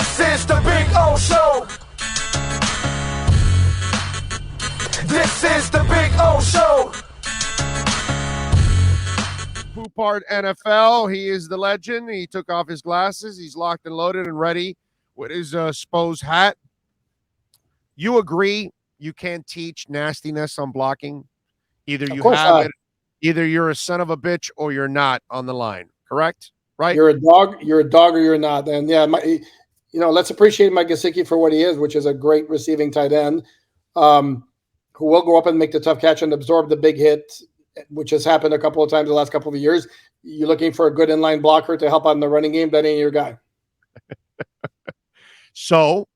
This is the Big O Show. This is the Big O Show. Poupart NFL. He is the legend. He took off his glasses. He's locked and loaded and ready with his Spose hat. You agree you can't teach nastiness on blocking? Either you have it, either you're a son of a bitch or you're not on the line. Correct? Right? You're a dog, or you're not. And yeah, let's appreciate Mike Gesicki for what he is, which is a great receiving tight end, who will go up and make the tough catch and absorb the big hit, which has happened a couple of times the last couple of years. You're looking for a good inline blocker to help out in the running game. That ain't your guy. So,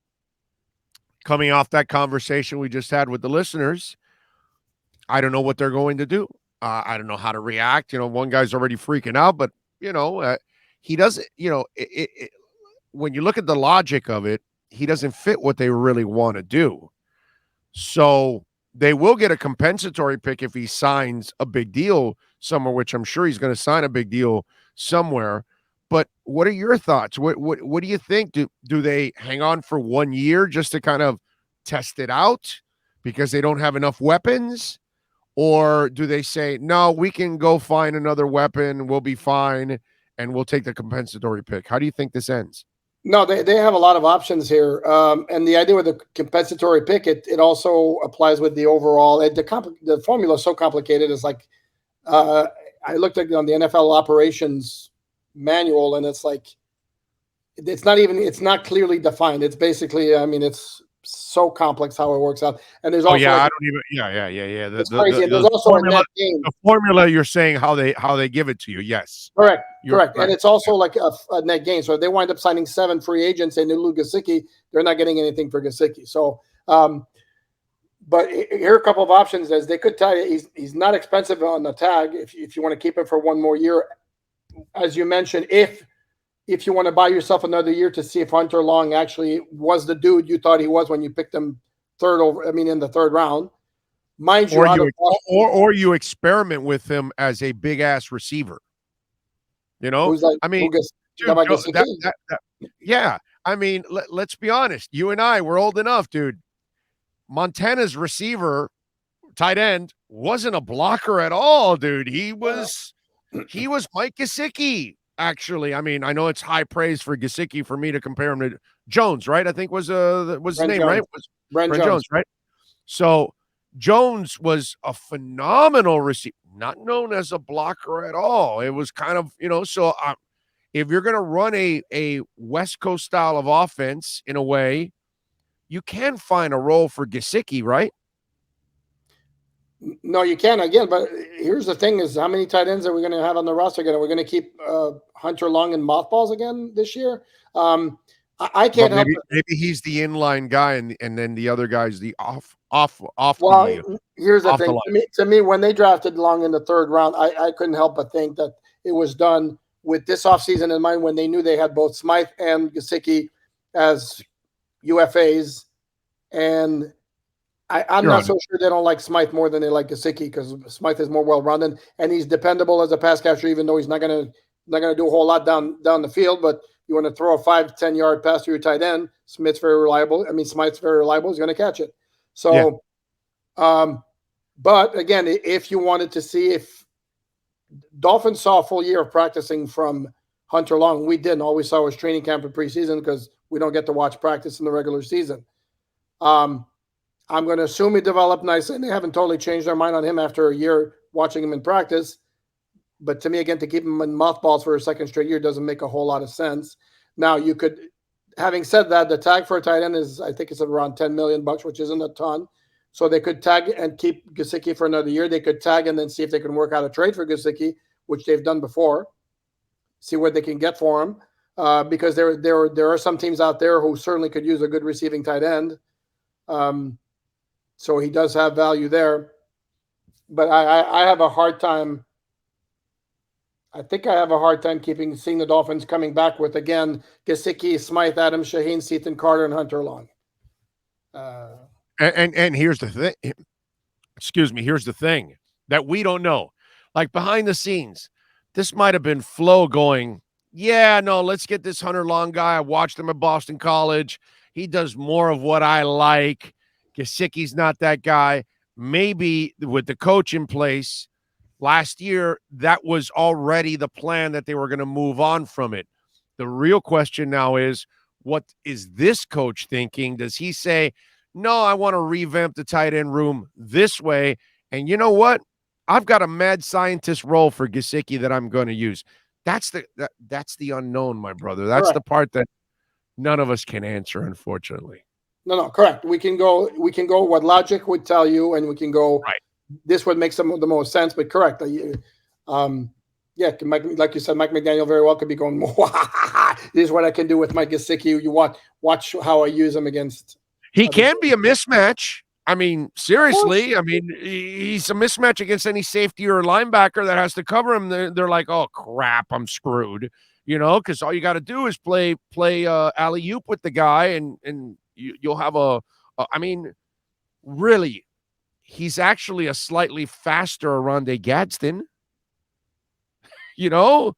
coming off that conversation we just had with the listeners, I don't know what they're going to do. I don't know how to react. One guy's already freaking out, but, he doesn't, when you look at the logic of it, he doesn't fit what they really want to do. So they will get a compensatory pick if he signs a big deal somewhere, which I'm sure he's going to sign a big deal somewhere. But what are your thoughts? What do you think? Do they hang on for 1 year just to kind of test it out because they don't have enough weapons? Or do they say, no, we can go find another weapon, we'll be fine, and we'll take the compensatory pick? How do you think this ends? No, they have a lot of options here. And the idea with the compensatory pick, it also applies with the overall. The formula is so complicated. It's like I looked at on the NFL operations manual, and it's like it's not clearly defined. It's basically, it's so complex how it works out. And there's also It's crazy. There's also a net gain. The formula you're saying how they give it to you. Yes. Correct. And it's also like a net gain. So if they wind up signing 7 free agents and they lose Gesicki, they're not getting anything for Gesicki. So but here are a couple of options. As they could tell you, he's not expensive on the tag if you want to keep him for 1 more year. As you mentioned, if you want to buy yourself another year to see if Hunter Long actually was the dude you thought he was when you picked him in the third round. Mind you, or you experiment with him as a big ass receiver. Let's be honest. You and I, we're old enough, dude. Montana's receiver, tight end, wasn't a blocker at all, dude. He was Mike Gesicki. Actually, I know it's high praise for Gesicki for me to compare him to Jones, right? I think was his name, right? Brent Jones, right? So Jones was a phenomenal receiver, not known as a blocker at all. It was kind of, so if you're going to run a West Coast style of offense in a way, you can find a role for Gesicki, right? No, you can again, but here's the thing: is how many tight ends are we going to have on the roster again? Are we going to keep Hunter Long in mothballs again this year? I can't help. Maybe he's the inline guy, and then the other guy's the off. Well, here's the thing: to me, when they drafted Long in the third round, I couldn't help but think that it was done with this offseason in mind, when they knew they had both Smythe and Gesicki as UFAs, and I'm not so sure they don't like Smythe more than they like Gesicki, because Smythe is more well-rounded and he's dependable as a pass catcher, even though he's not gonna do a whole lot down the field. But you want to throw a 5-10 yard pass to your tight end, Smythe's very reliable. He's very reliable. He's going to catch it. So, but again, if you wanted to see if Dolphins saw a full year of practicing from Hunter Long, we didn't. All we saw was training camp and preseason because we don't get to watch practice in the regular season. I'm going to assume he developed nicely, and they haven't totally changed their mind on him after a year watching him in practice. But to me, again, to keep him in mothballs for a second straight year doesn't make a whole lot of sense. Now, you could, having said that, the tag for a tight end is, I think it's around $10 million, which isn't a ton. So they could tag and keep Gesicki for another year. They could tag and then see if they can work out a trade for Gesicki, which they've done before. See what they can get for him, because there are some teams out there who certainly could use a good receiving tight end. So he does have value there. But I have a hard time. I think I have a hard time seeing the Dolphins coming back with, again, Gesicki, Smythe, Adams, Shaheen, Seaton, Carter, and Hunter Long. And here's the thing. Excuse me. Here's the thing that we don't know. Like behind the scenes, this might have been Flo going, yeah, no, let's get this Hunter Long guy. I watched him at Boston College. He does more of what I like. Gesicki's not that guy. Maybe with the coach in place last year, that was already the plan that they were going to move on from it. The real question now is, what is this coach thinking? Does he say, no, I want to revamp the tight end room this way? And you know what? I've got a mad scientist role for Gesicki that I'm going to use. That's the unknown, my brother. That's Correct. the part that none of us can answer, unfortunately. No, correct. We can go what logic would tell you, and we can go, right. This would make some of the most sense, but correct. Yeah, like you said, Mike McDaniel very well could be going, this is what I can do with my Gesicki. You watch how I use him against. He can be a mismatch. I mean, seriously, I mean, he's a mismatch against any safety or linebacker that has to cover him. They're like, oh, crap, I'm screwed, because all you got to do is play alley-oop with the guy, and you'll have I mean, really, he's actually a slightly faster Oronde Gadsden. You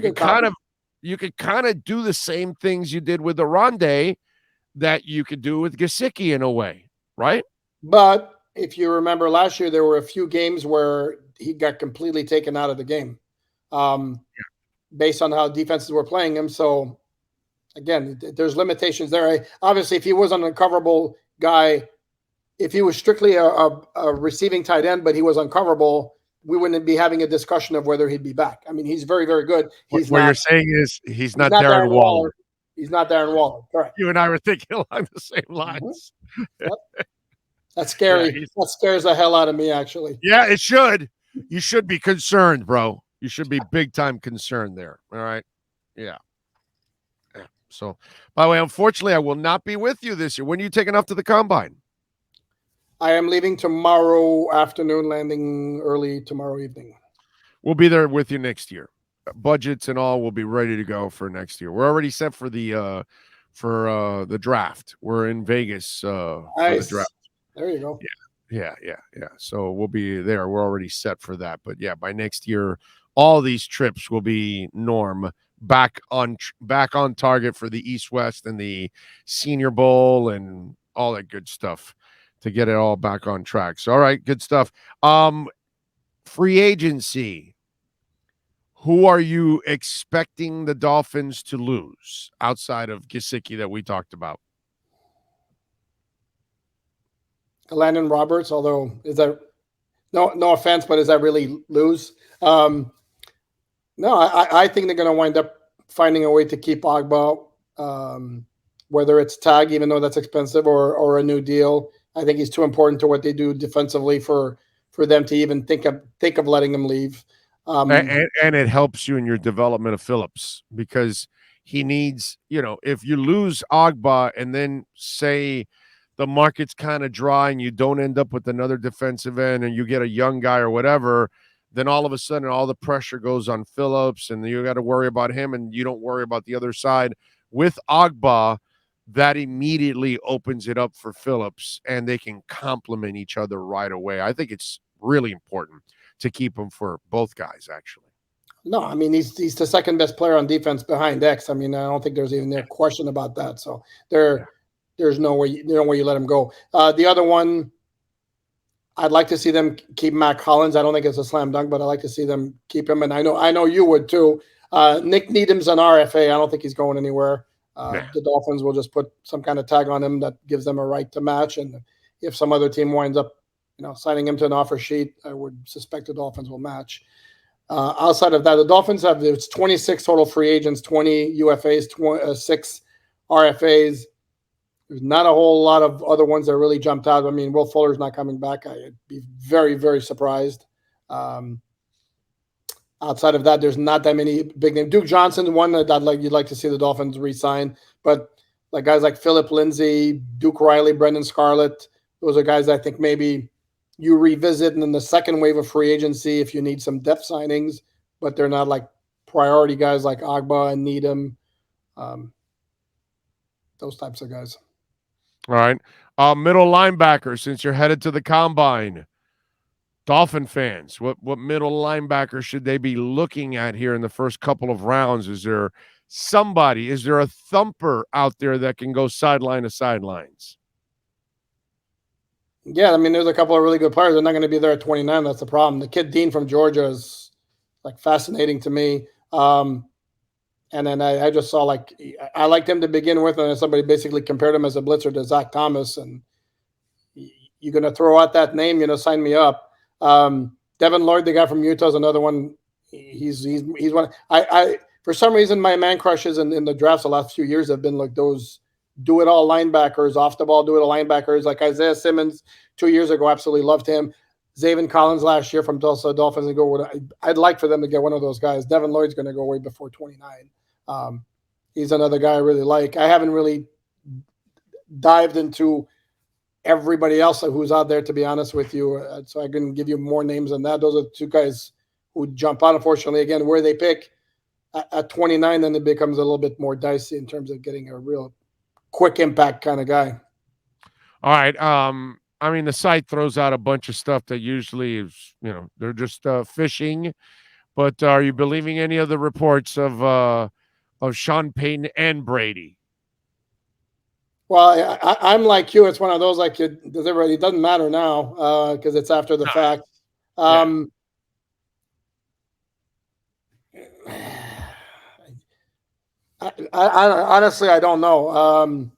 could kind of do the same things you did with Oronde that you could do with Gesicki in a way, right? But if you remember last year, there were a few games where he got completely taken out of the game based on how defenses were playing him. So, again, there's limitations there. Obviously, if he was an uncoverable guy, if he was strictly a receiving tight end, but he was uncoverable, we wouldn't be having a discussion of whether he'd be back. I mean, he's very, very good. What you're saying is he's not Darren Waller. He's not Darren Waller. Correct. You and I were thinking along the same lines. Mm-hmm. Yep. That's scary. Yeah, that scares the hell out of me, actually. Yeah, it should. You should be concerned, bro. You should be big time concerned there. All right. Yeah. So, by the way, unfortunately, I will not be with you this year. When are you taking off to the combine? I am leaving tomorrow afternoon, landing early tomorrow evening. We'll be there with you next year. Budgets and all will be ready to go for next year. We're already set for the draft. We're in Vegas for the draft. There you go. Yeah. So we'll be there. We're already set for that. But yeah, by next year, all these trips will be norm back on target for the East West and the Senior Bowl and all that good stuff to get it all back on track. So all right, good stuff. Free agency. Who are you expecting the Dolphins to lose outside of Gesicki that we talked about? Alain and Roberts, although is that no offense, but is that really lose? No, I think they're going to wind up finding a way to keep Agba, whether it's tag, even though that's expensive, or a new deal. I think he's too important to what they do defensively for them to even think of letting him leave. And it helps you in your development of Phillips because he needs, if you lose Agba and then say the market's kind of dry and you don't end up with another defensive end and you get a young guy or whatever, then all of a sudden all the pressure goes on Phillips and you got to worry about him and you don't worry about the other side. With Agba, that immediately opens it up for Phillips and they can complement each other right away. I think it's really important to keep him for both guys, actually. No, I mean, he's the second best player on defense behind X. I mean, I don't think there's even a question about that. So there's no way you let him go. The other one, I'd like to see them keep Mac Hollins. I don't think it's a slam dunk, but I'd like to see them keep him. And I know you would too. Nick Needham's an RFA. I don't think he's going anywhere. The Dolphins will just put some kind of tag on him that gives them a right to match. And if some other team winds up, signing him to an offer sheet, I would suspect the Dolphins will match. Outside of that, the Dolphins have 26 total free agents, 20 UFAs, 6 RFAs. There's not a whole lot of other ones that really jumped out. I mean, Will Fuller's not coming back. I'd be very, very surprised. Outside of that, there's not that many big names. Duke Johnson, one that you'd like to see the Dolphins re-sign, but like guys like Philip Lindsay, Duke Riley, Brendan Scarlett, those are guys I think maybe you revisit in the second wave of free agency if you need some depth signings, but they're not like priority guys like Agba and Needham, those types of guys. All right. Middle linebacker, since you're headed to the combine, Dolphin fans, what middle linebacker should they be looking at here in the first couple of rounds? Is there somebody? Is there a thumper out there that can go sideline to sidelines? Yeah, I mean, there's a couple of really good players. They're not going to be there at 29. That's the problem. The kid Dean from Georgia is like fascinating to me. And then I just saw like I liked him to begin with, and then somebody basically compared him as a blitzer to Zach Thomas. And you're going to throw out that name, sign me up. Devin Lloyd, the guy from Utah, is another one. He's one. I for some reason my man crushes in the drafts the last few years have been like those do it all linebackers, off the ball do it all linebackers, like Isaiah Simmons 2 years ago. Absolutely loved him. Zaven Collins last year from Tulsa Dolphins. I'd like for them to get one of those guys. Devin Lloyd's going to go way before 29. He's another guy I really like. I haven't really dived into everybody else who's out there, to be honest with you. So I can give you more names than that. Those are two guys who jump out. Unfortunately, again, where they pick at 29, then it becomes a little bit more dicey in terms of getting a real quick impact kind of guy. All right. I mean, the site throws out a bunch of stuff that usually is, they're just fishing. But are you believing any of the reports of Sean Payton and Brady? Well, I'm like you. It's one of those like it doesn't matter now because it's after the fact. I honestly I don't know.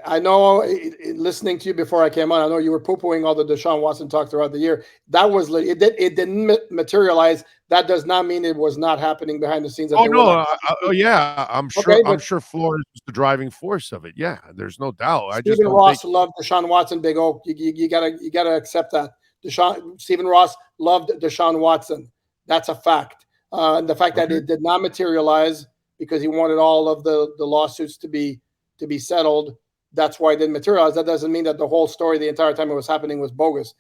I know listening to you before I came on, I know you were poo-pooing all the Deshaun Watson talk throughout the year. That was it didn't materialize. That does not mean it was not happening behind the scenes. Oh no! Yeah, I'm sure. Okay, I'm sure Flores is the driving force of it. Yeah, there's no doubt. Stephen Ross loved Deshaun Watson. Big O, you gotta accept that. Stephen Ross loved Deshaun Watson. That's a fact. And the fact that it did not materialize because he wanted all of the lawsuits to be settled. That's why it didn't materialize. That doesn't mean that the whole story, the entire time it was happening, was bogus.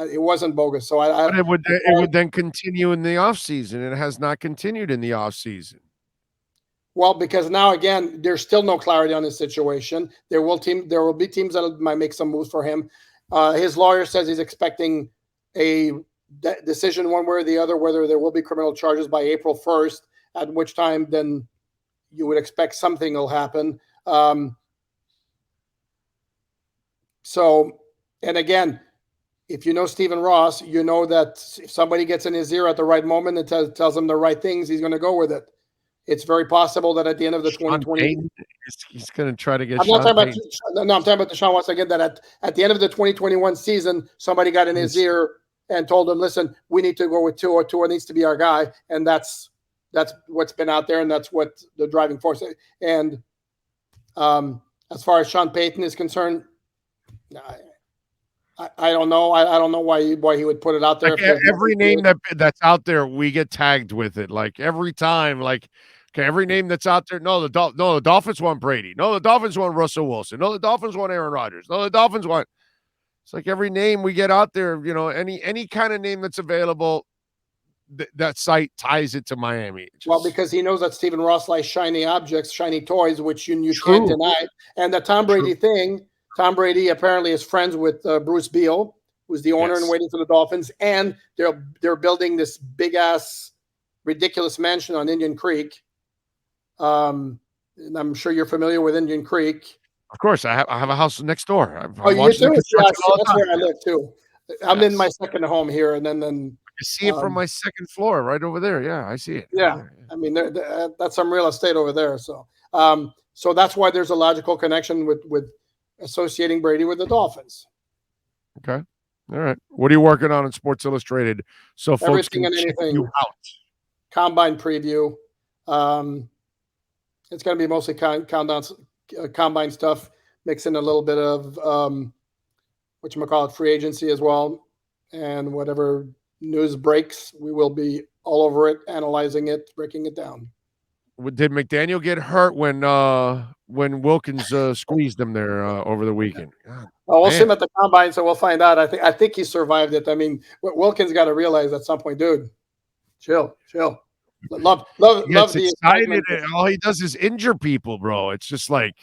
It wasn't bogus. So but it would then continue in the offseason. It has not continued in the offseason. Well, because now again, there's still no clarity on his situation. There will be teams that might make some moves for him. His lawyer says he's expecting a decision one way or the other, whether there will be criminal charges by April 1st, at which time then you would expect something will happen. So, and again, if you know Stephen Ross, you know that if somebody gets in his ear at the right moment and tells him the right things, he's going to go with it. It's very possible that at the end of the 2020, he's going to try to get. I'm talking about Deshaun Watson again. That at the end of the 2021 season, somebody got in his ear and told him, "Listen, we need to go with Tua. Tua needs to be our guy," and that's what's been out there, and that's what the driving force. And as far as Sean Payton is concerned, I don't know. I don't know why he would put it out there. Like every name that's out there, we get tagged with it. Like every time, every name that's out there. No, the Dolphins want Brady. No, the Dolphins want Russell Wilson. No, the Dolphins want Aaron Rodgers. No, the Dolphins want. It's like every name we get out there. Any kind of name that's available. That site ties it to Miami. Well, because he knows that Stephen Ross likes shiny objects, shiny toys, which you can't deny. And the Tom Brady thing. Tom Brady apparently is friends with Bruce Beal, who's the owner and waiting for the Dolphins, and they're building this big ass, ridiculous mansion on Indian Creek. And I'm sure you're familiar with Indian Creek. Of course, I have a house next door. You too? Yeah, that's where I live too. I'm in my second home here, and then I see it from my second floor, right over there. Yeah, I see it. Yeah, I mean that's some real estate over there. So, so that's why there's a logical connection with associating Brady with the Dolphins. Okay. All right. What are you working on in Sports Illustrated? So everything folks can check you out. Combine preview. It's going to be mostly combine stuff, mixing a little bit of free agency as well, and whatever news breaks, we will be all over it, analyzing it, breaking it down. Did McDaniel get hurt when Wilkins squeezed him there over the weekend? We'll see him at the combine, so we'll find out. I think he survived it. I mean, Wilkins got to realize at some point, dude, chill. Love the excited. All he does is injure people, bro. It's just like,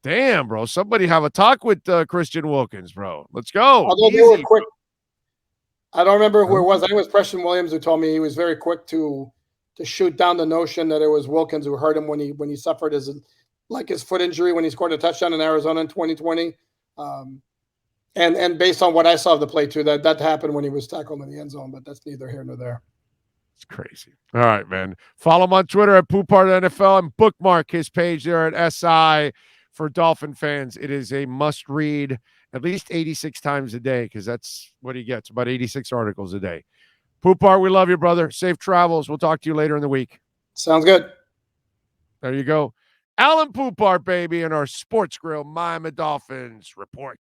damn, bro. Somebody have a talk with Christian Wilkins, bro. Let's go. Although they were quick. I don't remember who it was. I think it was Preston Williams who told me he was very quick to shoot down the notion that it was Wilkins who hurt him when he suffered his foot injury when he scored a touchdown in Arizona in 2020. And based on what I saw of the play too, that happened when he was tackled in the end zone, but that's neither here nor there. It's crazy. All right, man. Follow him on Twitter at Poupart NFL and bookmark his page there at SI for Dolphin fans. It is a must read at least 86 times a day because that's what he gets, about 86 articles a day. Poupart, we love you, brother. Safe travels. We'll talk to you later in the week. Sounds good. There you go. Alain Poupart, baby, in our Sports Grill Miami Dolphins report.